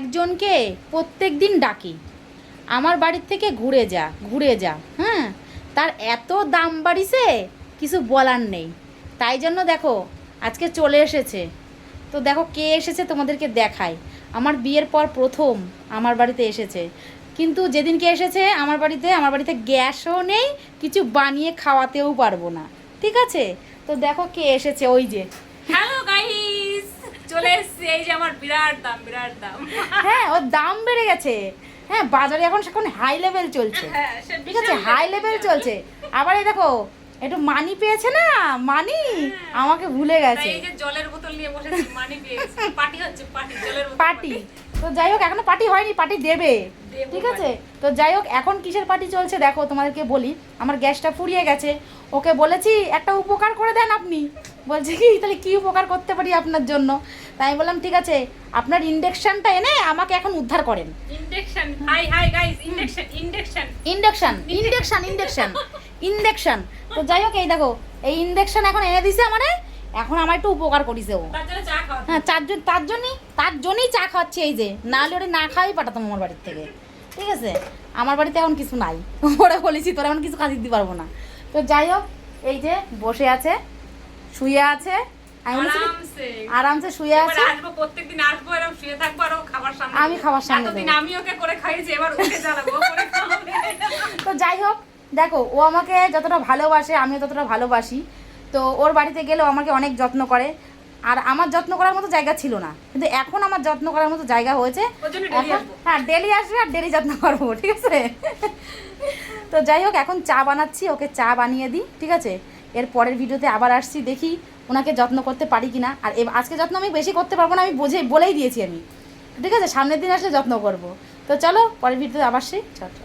একজনকে প্রত্যেক দিন ডাকি আমার বাড়ির থেকে ঘুরে যা, হ্যাঁ, তার এত দাম বাড়িছে কিছু বলার নেই। তাই জন্য দেখো আজকে চলে এসেছে। তো দেখো কে এসেছে তোমাদেরকে দেখায়। আমার বিয়ের পর প্রথম আমার বাড়িতে এসেছে, কিন্তু যেদিনকে এসেছে আমার বাড়িতে গ্যাসও নেই, কিছু বানিয়ে খাওয়াতেও পারবো না, ঠিক আছে? তো দেখো কে এসেছে, ওই যে। হ্যালো গাইস, চলে এসেছি। এই যে আমার বিরাট দাম হ্যাঁ, ওর দাম বেড়ে গেছে। হ্যাঁ, বাজারে এখন হাই লেভেল চলছে, ঠিক আছে, হাই লেভেল চলছে। আবার এই দেখো একটু মানি পেয়েছে না, মানি আমাকে ভুলে গেছে। এই যে জলের বোতল নিয়ে বসেছি, মানি পেয়েছি। পার্টি হচ্ছে, জলের বোতল পার্টি। তো যাই হোক, এখনো পার্টি হয়নি, পার্টি দেবে, ঠিক আছে? তো যাই হোক, এখন কিসের পার্টি চলছে দেখো, তোমাদেরকে বলি। আমার গ্যাসটা ফুরিয়ে গেছে, ওকে বলেছি একটা উপকার করে দেন আপনি। বলছে কি, তাহলে কি উপকার করতে পারি আপনার জন্য? তাই বললাম ঠিক আছে, আপনার ইন্ডাকশনটা এনে আমাকে এখন উদ্ধার করেন। Induction, hi guys, induction. তো যাই হোক, এই দেখো এই ইন্ডাকশন এখন এনে দিছে আমারে। এখন আমার একটু উপকার করিছে ও। তার জন্য চা খাওয়া। হ্যাঁ, তার জন্যই চা খাওয়াচ্ছি। এই যে, নাহলে ওরে না খাওয়াই পাঠাতাম আমার বাড়ির থেকে, ঠিক আছে? আমার বাড়িতে এখন কিছু নাই, ওরা বলেছি তোরা এখন কিছু খাওয়া দিতে পারবো না। তো যাই হোক, এই যে বসে আছে, শুয়ে আছে, আরামসে শুয়ে আছে। আসবো, প্রত্যেকদিন আসবো, এরকম শুয়ে থাকবো আর ও খাবার সামনে। আমি খাবার সামনে এতদিন আমি ওকে করে খাইয়েছি, এবার ওকে জ্বালাবো, ও করে খাওয়াবে। তো যাই হোক, দেখো ও আমাকে যতটা ভালোবাসে আমিও ততটা ভালোবাসি। তো ওর বাড়িতে গেলেও আমাকে অনেক যত্ন করে, আর আমার যত্ন করার মতো জায়গা ছিল না, কিন্তু এখন আমার যত্ন করার মতো জায়গা হয়েছে। হ্যাঁ, ডেলি আসবে আর ডেলি যত্ন করবো, ঠিক আছে? তো যাই হোক, এখন চা বানাচ্ছি, ওকে চা বানিয়ে দিই, ঠিক আছে? এর পরের ভিডিওতে আবার আসছি, দেখি ওনাকে যত্ন করতে পারি কিনা। আর আজকে যত্ন আমি বেশি করতে পারবো না, আমি বলেই দিয়েছি আমি, ঠিক আছে? সামনের দিন আসলে যত্ন করব। তো চলো পরের ভিডিওতে আবার সেই চলো।